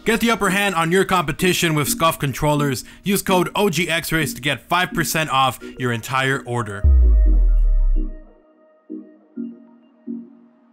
Get the upper hand on your competition with SCUF controllers. Use code OGXRAYZ to get 5% off your entire order.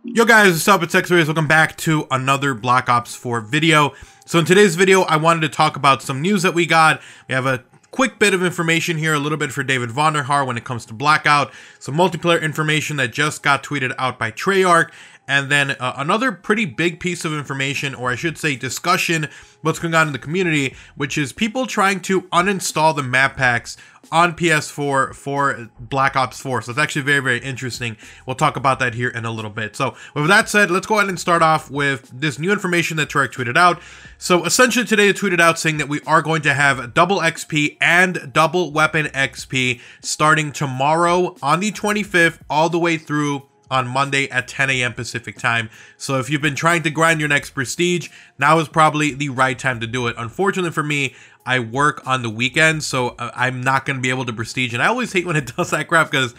Yo guys, what's up? It's XRAYZ. Welcome back to another Black Ops 4 video. So in today's video, I wanted to talk about some news that we got. We have a quick bit of information here, a little bit for David Vonderhaar when it comes to Blackout, some multiplayer information that just got tweeted out by Treyarch, and then another pretty big piece of information, or I should say discussion, what's going on in the community, which is people trying to uninstall the map packs on PS4 for Black Ops 4. So it's actually very, very interesting. We'll talk about that here in a little bit. So with that said, let's go ahead and start off with this new information that Treyarch tweeted out. So essentially today it tweeted out saying that we are going to have double XP and double weapon XP starting tomorrow on the 25th all the way through on Monday at 10 a.m. Pacific time. So if you've been trying to grind your next prestige, now is probably the right time to do it. Unfortunately for me, I work on the weekends, so I'm not going to be able to prestige. And I always hate when it does that crap because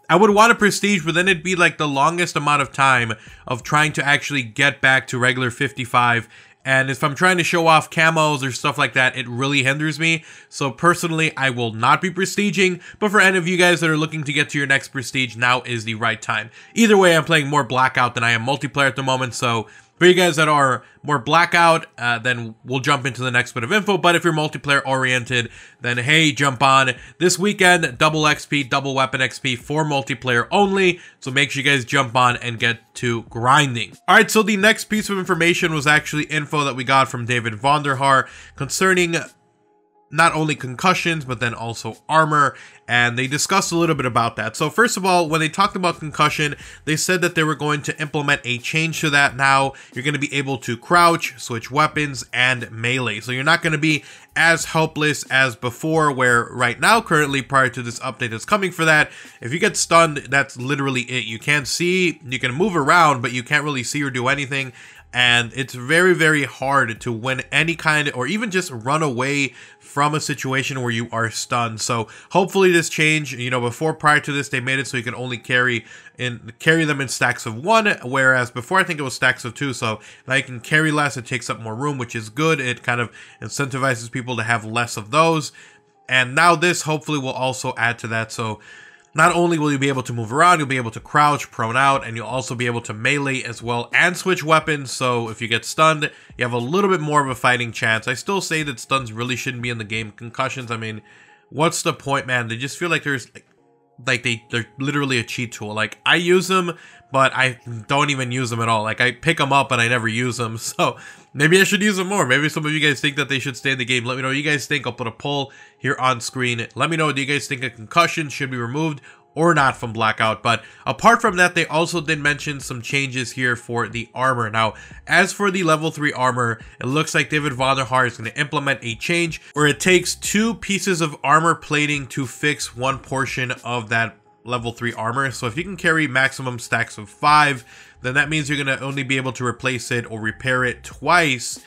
I would want to prestige, but then it'd be like the longest amount of time of trying to actually get back to regular 55. And if I'm trying to show off camos or stuff like that, it really hinders me. So personally, I will not be prestiging. But for any of you guys that are looking to get to your next prestige, now is the right time. Either way, I'm playing more Blackout than I am multiplayer at the moment. So for you guys that are more Blackout, then we'll jump into the next bit of info. But if you're multiplayer oriented, then hey, jump on. This weekend, double XP, double weapon XP for multiplayer only. So make sure you guys jump on and get to grinding. All right, so the next piece of information was actually info that we got from David Vonderhaar concerning not only concussions, but then also armor, and they discussed a little bit about that. So first of all, when they talked about concussion, they said that they were going to implement a change to that. Now you're going to be able to crouch, switch weapons, and melee. So you're not going to be as helpless as before, where right now, currently, prior to this update that's coming for that, if you get stunned, that's literally it. You can't see, you can move around, but you can't really see or do anything. And it's very, very hard to win any kind, or even just run away from a situation where you are stunned. So hopefully this change, you know, prior to this, they made it so you can only carry them in stacks of 1, whereas before I think it was stacks of 2. So now you can carry less, it takes up more room, which is good. It kind of incentivizes people to have less of those. And now this hopefully will also add to that. So not only will you be able to move around, you'll be able to crouch, prone out, and you'll also be able to melee as well and switch weapons. So if you get stunned, you have a little bit more of a fighting chance. I still say that stuns really shouldn't be in the game. Concussions, I mean, what's the point, man? They just feel like they're literally a cheat tool. Like, I use them, but I don't even use them at all. Like, I pick them up and I never use them. So maybe I should use them more. Maybe some of you guys think that they should stay in the game. Let me know what you guys think. I'll put a poll here on screen. Let me know, do you guys think a concussion should be removed or not from Blackout? But apart from that, they also did mention some changes here for the armor. Now, as for the level 3 armor, it looks like David Vonderhaar is going to implement a change where it takes 2 pieces of armor plating to fix 1 portion of that level 3 armor. So if you can carry maximum stacks of 5, then that means you're going to only be able to replace it or repair it twice,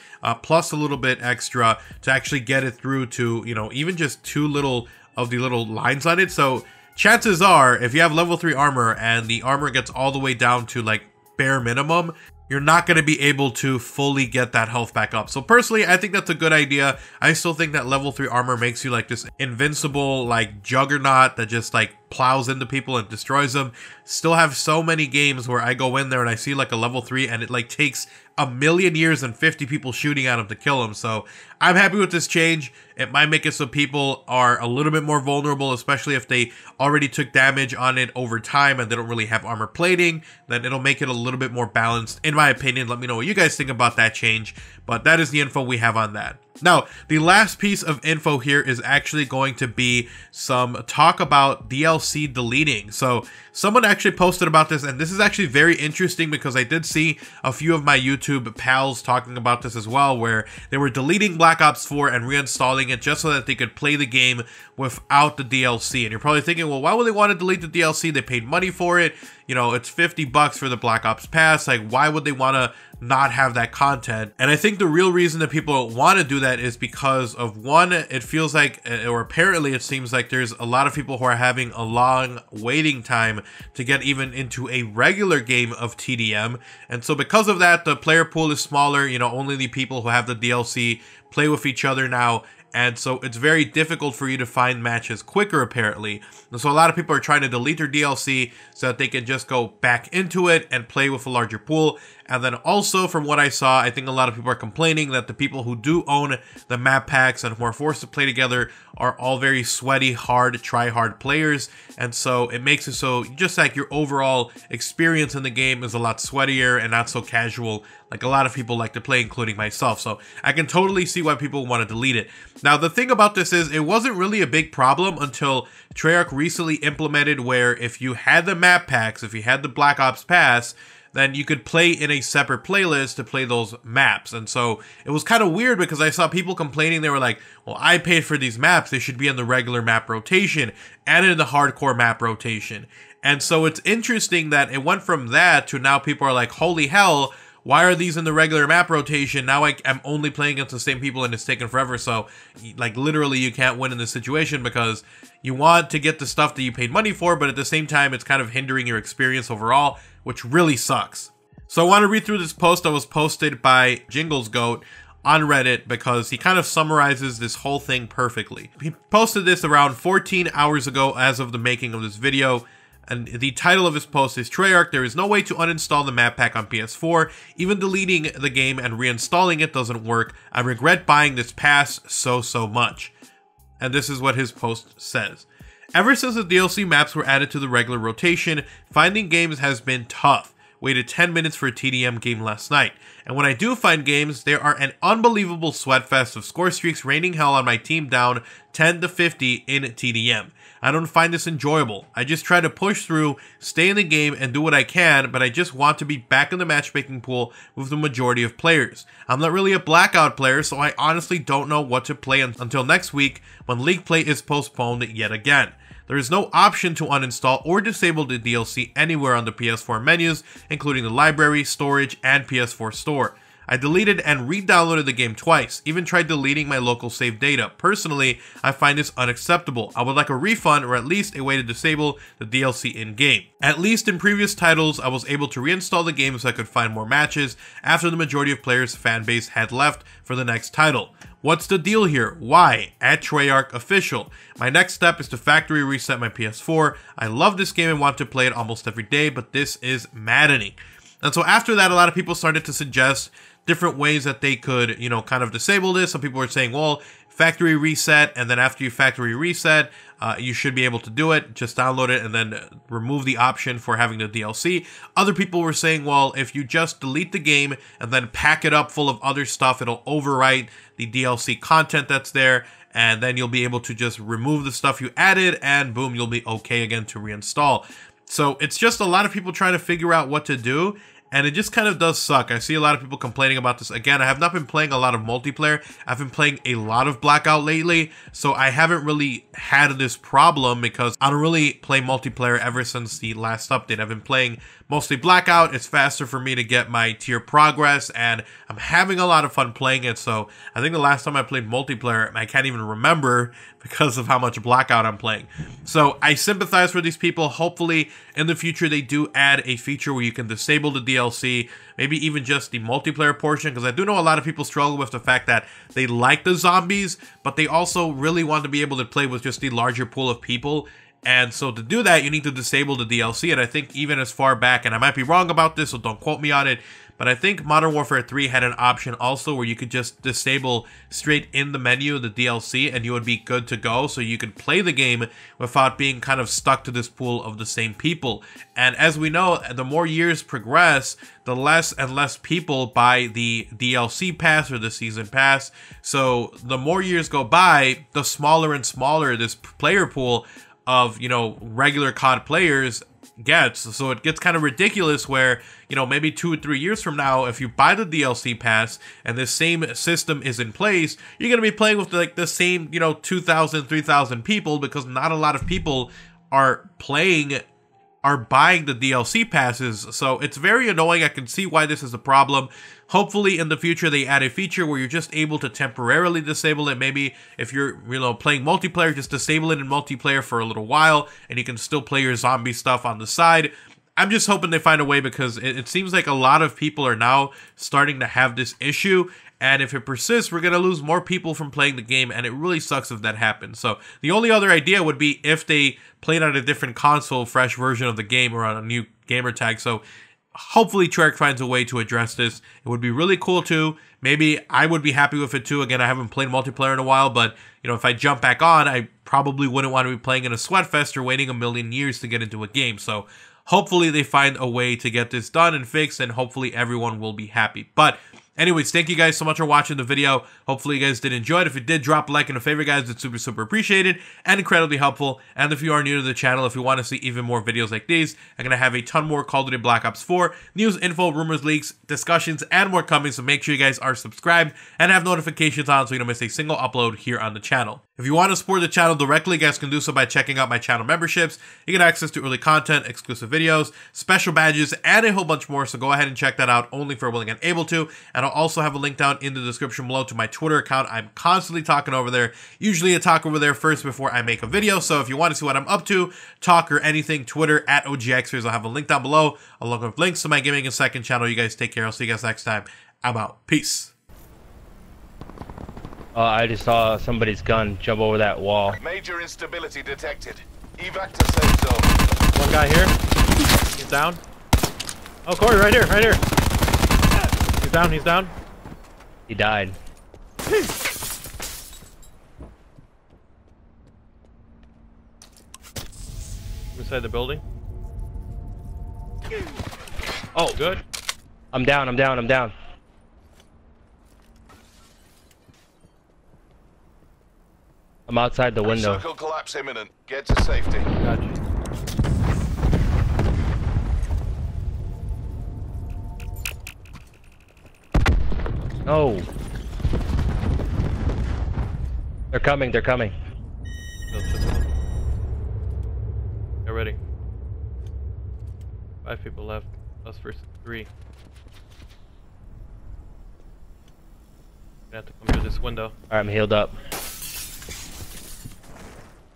plus a little bit extra to actually get it through to, you know, even just 2 little of the little lines on it. So chances are, if you have level 3 armor and the armor gets all the way down to like bare minimum, you're not going to be able to fully get that health back up. So personally, I think that's a good idea. I still think that level 3 armor makes you like this invincible like juggernaut that just like plows into people and destroys them. Still have so many games where I go in there and I see like a level 3 and it like takes a million years and 50 people shooting at him to kill him. So I'm happy with this change. It might make it so people are a little bit more vulnerable, especially if they already took damage on it over time and they don't really have armor plating. Then it'll make it a little bit more balanced, in my opinion. Let me know what you guys think about that change. But that is the info we have on that. Now, the last piece of info here is actually going to be some talk about DLC deleting. So someone actually posted about this, and this is actually very interesting because I did see a few of my YouTube pals talking about this as well, where they were deleting Black Ops 4 and reinstalling it just so that they could play the game without the DLC. And you're probably thinking, well, why would they want to delete the DLC? They paid money for it. you know, it's 50 bucks for the Black Ops Pass. Like, why would they want to not have that content? And I think the real reason that people want to do that is because of, one, it feels like, or apparently it seems like there's a lot of people who are having a long waiting time to get even into a regular game of TDM. And so because of that, the player pool is smaller. You know, only the people who have the DLC play with each other now. And so it's very difficult for you to find matches quicker, apparently. And so a lot of people are trying to delete their DLC so that they can just go back into it and play with a larger pool. And then also, from what I saw, I think a lot of people are complaining that the people who do own the map packs and who are forced to play together are all very sweaty, hard, try-hard players. And so it makes it so just like your overall experience in the game is a lot sweatier and not so casual like a lot of people like to play, including myself. So I can totally see why people want to delete it. Now, the thing about this is it wasn't really a big problem until Treyarch recently implemented where if you had the map packs, if you had the Black Ops Pass, then you could play in a separate playlist to play those maps. And so it was kind of weird because I saw people complaining. They were like, well, I paid for these maps. They should be in the regular map rotation and in the hardcore map rotation. And so it's interesting that it went from that to now people are like, holy hell, why are these in the regular map rotation? Now I'm only playing against the same people and it's taken forever. So like literally you can't win in this situation because you want to get the stuff that you paid money for, but at the same time, it's kind of hindering your experience overall, which really sucks. So I want to read through this post that was posted by Jingles Goat on Reddit because he kind of summarizes this whole thing perfectly. He posted this around 14 hours ago as of the making of this video. And the title of his post is Treyarch, there is no way to uninstall the map pack on PS4. Even deleting the game and reinstalling it doesn't work. I regret buying this pass so much. And this is what his post says. Ever since the DLC maps were added to the regular rotation, finding games has been tough. Waited 10 minutes for a TDM game last night. And when I do find games, there are an unbelievable sweatfest of score streaks raining hell on my team down 10 to 50 in TDM. I don't find this enjoyable. I just try to push through, stay in the game, and do what I can, but I just want to be back in the matchmaking pool with the majority of players. I'm not really a Blackout player, so I honestly don't know what to play until next week when League play is postponed yet again. There is no option to uninstall or disable the DLC anywhere on the PS4 menus, including the library, storage, and PS4 store. I deleted and re-downloaded the game twice, even tried deleting my local save data. Personally, I find this unacceptable. I would like a refund or at least a way to disable the DLC in-game. At least in previous titles, I was able to reinstall the game so I could find more matches after the majority of players' fanbase had left for the next title. What's the deal here? Why? At Treyarch Official. My next step is to factory reset my PS4. I love this game and want to play it almost every day, but this is maddening. And so after that, a lot of people started to suggest different ways that they could, you know, kind of disable this. Some people were saying, well, factory reset, and then after you factory reset, you should be able to do it. Just download it and then remove the option for having the DLC. Other people were saying, well, if you just delete the game and then pack it up full of other stuff, it'll overwrite the DLC content that's there, and then you'll be able to just remove the stuff you added, and boom, you'll be okay again to reinstall. So it's just a lot of people trying to figure out what to do. And it just kind of does suck. I see a lot of people complaining about this. Again, I have not been playing a lot of multiplayer. I've been playing a lot of Blackout lately. So I haven't really had this problem because I don't really play multiplayer ever since the last update. I've been playing mostly Blackout. It's faster for me to get my tier progress, and I'm having a lot of fun playing it. So I think the last time I played multiplayer, I can't even remember because of how much Blackout I'm playing. So I sympathize for these people. Hopefully in the future they do add a feature where you can disable the DLC, maybe even just the multiplayer portion, because I do know a lot of people struggle with the fact that they like the zombies, but they also really want to be able to play with just the larger pool of people. And so to do that, you need to disable the DLC. And I think even as far back, and I might be wrong about this, so don't quote me on it, but I think Modern Warfare 3 had an option also where you could just disable straight in the menu the DLC and you would be good to go. So you could play the game without being kind of stuck to this pool of the same people. And as we know, the more years progress, the less and less people buy the DLC pass or the season pass. So the more years go by, the smaller and smaller this player pool of, you know, regular COD players gets. So it gets kind of ridiculous where, you know, maybe 2 or 3 years from now, if you buy the DLC pass and the same system is in place, you're going to be playing with like the same, you know, 2,000, 3,000 people, because not a lot of people are playing are buying the DLC passes, so it's very annoying. I can see why this is a problem. Hopefully in the future they add a feature where you're just able to temporarily disable it. Maybe if you're, playing multiplayer, just disable it in multiplayer for a little while, and you can still play your zombie stuff on the side. I'm just hoping they find a way, because it seems like a lot of people are now starting to have this issue, and if it persists, we're going to lose more people from playing the game, and it really sucks if that happens. So the only other idea would be if they played on a different console, fresh version of the game, or on a new gamer tag. So hopefully Treyarch finds a way to address this. It would be really cool too. Maybe I would be happy with it too. Again, I haven't played multiplayer in a while, but if I jump back on, I probably wouldn't want to be playing in a sweatfest or waiting a million years to get into a game. So hopefully they find a way to get this done and fixed, and hopefully everyone will be happy. But anyways, thank you guys so much for watching the video. Hopefully you guys did enjoy it. If you did, drop a like and a favorite, guys. It's super appreciated and incredibly helpful. And if you are new to the channel, if you want to see even more videos like these, I'm going to have a ton more Call of Duty Black Ops 4 news, info, rumors, leaks, discussions, and more coming. So make sure you guys are subscribed and have notifications on so you don't miss a single upload here on the channel. If you want to support the channel directly, you guys can do so by checking out my channel memberships. You get access to early content, exclusive videos, special badges, and a whole bunch more. So go ahead and check that out, only if you're willing and able to. And I'll also have a link down in the description below to my Twitter account. I'm constantly talking over there. Usually I talk over there first before I make a video. So if you want to see what I'm up to, talk or anything, Twitter at OGXRAYZ. I'll have a link down below, along with links to my Gaming and Second channel. You guys take care. I'll see you guys next time. I'm out. Peace. I just saw somebody's gun jump over that wall. Major instability detected. Evac to safe zone. One guy here. He's down. Oh, Corey, right here, right here. He's down, he's down. He died. Inside the building. Oh, good. I'm down, I'm down, I'm down. I'm outside the window. Circle collapse imminent. Get to safety. Gotcha. No. They're coming, they're coming. Get ready. 5 people left. Us versus 3. Gonna have to come through this window. Alright, I'm healed up.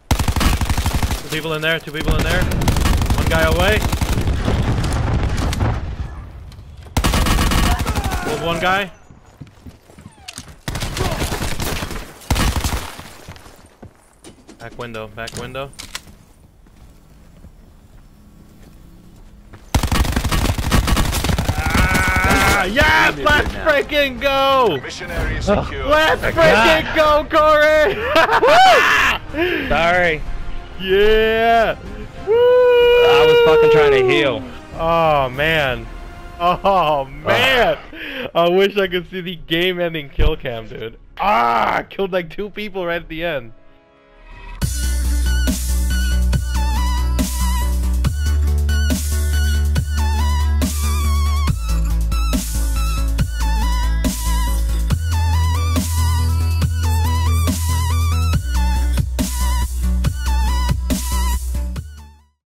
2 people in there, 2 people in there. 1 guy away. Killed 1 guy. Back window, back window. Ah, yes! Let's freaking go! Mission area secure. Let's freaking go, Corey! Sorry. Yeah! Woo! I was fucking trying to heal. Oh, man. Oh, man! I wish I could see the game-ending kill cam, dude. Ah! I killed like 2 people right at the end.